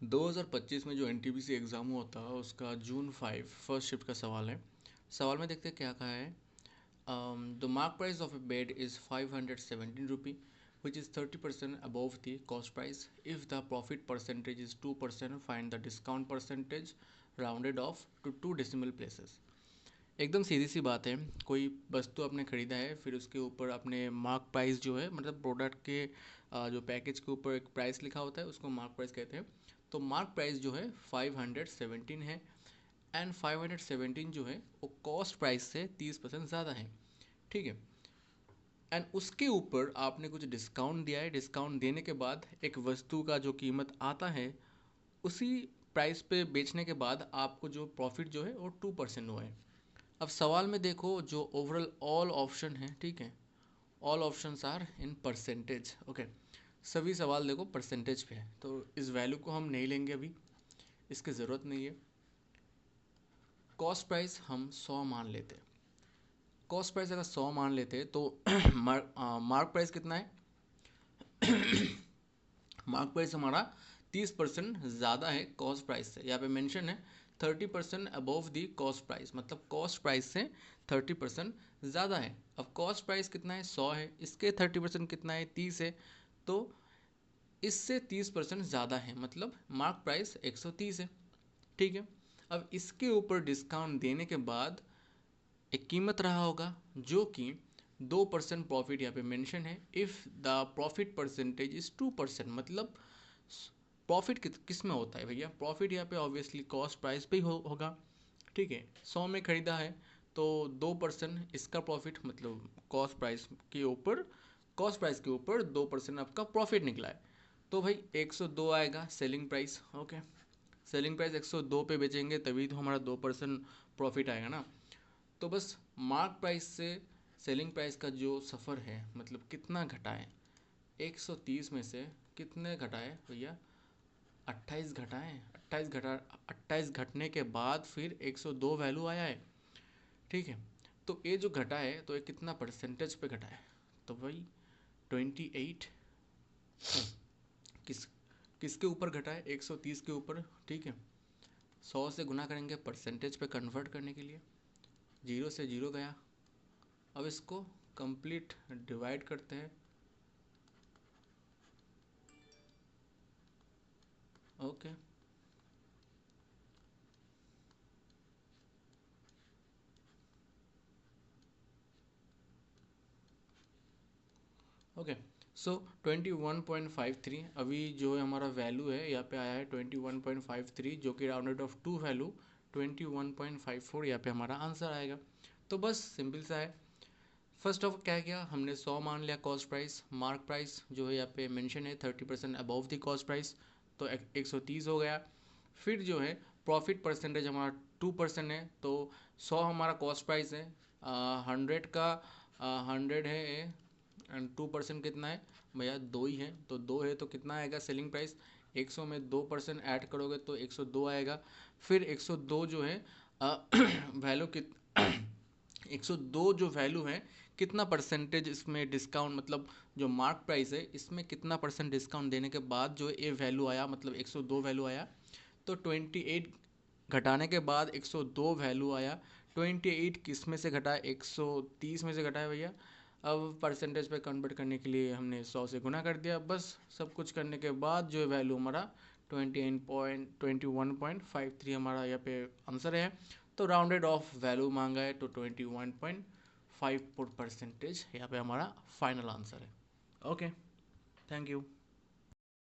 2025 में जो NTPC exam हुआ था उसका जून 5 फर्स्ट शिफ्ट का सवाल है। सवाल में देखते हैं क्या कहा है। The mark price of a bed is 517 rupee, which is 30% above the cost price. If the profit percentage is 2%, find the discount percentage rounded off to 2 decimal places. एकदम सीधी सी बात है। कोई वस्तु आपने ख़रीदा है, फिर उसके ऊपर आपने मार्क प्राइस जो है मतलब प्रोडक्ट के जो पैकेज के ऊपर एक प्राइस लिखा होता है उसको मार्क प्राइस कहते हैं। तो मार्क प्राइस जो है 517 है एंड 517 जो है वो कॉस्ट प्राइस से 30% ज़्यादा है। ठीक है। एंड उसके ऊपर आपने कुछ डिस्काउंट दिया है। डिस्काउंट देने के बाद एक वस्तु का जो कीमत आता है उसी प्राइस पे बेचने के बाद आपको जो प्रॉफिट जो है वो 2% हुआ है। अब सवाल में देखो जो ओवरऑल ऑल ऑप्शन है, ठीक है, all options are in percentage. Okay, सभी सवाल देखो परसेंटेज पे है, तो इस वैल्यू को हम नहीं लेंगे अभी, इसकी ज़रूरत नहीं है। कॉस्ट प्राइस हम 100 मान लेते हैं। कॉस्ट प्राइस अगर 100 मान लेते हैं तो मार्क प्राइस कितना है? मार्क प्राइस हमारा 30% ज़्यादा है कॉस्ट प्राइस से। यहाँ पे मेंशन है 30% अबव दी कॉस्ट प्राइस, मतलब कॉस्ट प्राइस से 30% ज़्यादा है। अब कॉस्ट प्राइस कितना है? 100 है, इसके 30% कितना है? 30 है, तो इससे 30% ज़्यादा है, मतलब मार्क प्राइस 130 है। ठीक है। अब इसके ऊपर डिस्काउंट देने के बाद एक कीमत रहा होगा जो कि 2% प्रॉफिट यहाँ पे मेंशन है। If the profit percentage is 2%, मतलब प्रॉफिट किस में होता है भैया? प्रॉफिट यहाँ पे ऑब्वियसली कॉस्ट प्राइस पे ही होगा। ठीक है, 100 में ख़रीदा है तो 2% इसका प्रॉफिट, मतलब कॉस्ट प्राइस के ऊपर 2% आपका प्रॉफिट निकला है, तो भाई 102 आएगा selling price. Okay, selling price 102 पे बेचेंगे तभी तो हमारा 2% प्रॉफिट आएगा ना। तो बस मार्क प्राइस से सेलिंग प्राइस का जो सफ़र है, मतलब कितना घटा है, 130 में से कितने घटाए भैया? 28 घटाएं। 28 घटने के बाद फिर 102 वैल्यू आया है। ठीक है, तो ये जो घटा है तो ये कितना परसेंटेज पे घटा है? तो भाई 28 किस किसके ऊपर घटा है? 130 के ऊपर। ठीक है, 100 से गुना करेंगे परसेंटेज पे कन्वर्ट करने के लिए, 0 से 0 गया। अब इसको कंप्लीट डिवाइड करते हैं। ओके, ओके, सो 21.53 अभी जो है हमारा वैल्यू है, यहाँ पे आया है 21.53, जो कि राउंडेड ऑफ टू वैल्यू 21.54 यहाँ पे हमारा आंसर आएगा। तो बस सिंपल सा है। फर्स्ट ऑफ क्या किया हमने? 100 मान लिया कॉस्ट प्राइस। मार्क प्राइस जो है यहाँ पे मेंशन है 30% अबव द कॉस्ट प्राइस, तो 130 हो गया। फिर जो है प्रॉफिट परसेंटेज हमारा 2% है, तो 100 हमारा कॉस्ट प्राइस है, 100 का 100 है एंड 2% कितना है भैया? 2 ही है, तो 2 है तो कितना आएगा सेलिंग प्राइस? 100 में 2% ऐड करोगे तो 102 आएगा। फिर 102 जो है वैल्यू कित 102 जो वैल्यू है, कितना परसेंटेज इसमें डिस्काउंट, मतलब जो मार्क प्राइस है इसमें कितना परसेंट डिस्काउंट देने के बाद जो ये वैल्यू आया, मतलब 102 वैल्यू आया। तो 28 घटाने के बाद 102 वैल्यू आया। 28 किस में से घटा? 130 में से घटा है भैया। अब परसेंटेज पे कन्वर्ट करने के लिए हमने 100 से गुना कर दिया। बस सब कुछ करने के बाद जो वैल्यू हमारा 21.53 हमारा यहाँ पे आंसर है। तो राउंडेड ऑफ वैल्यू मांगा है तो 21.54% यहाँ पे हमारा फाइनल आंसर है। Okay, thank you.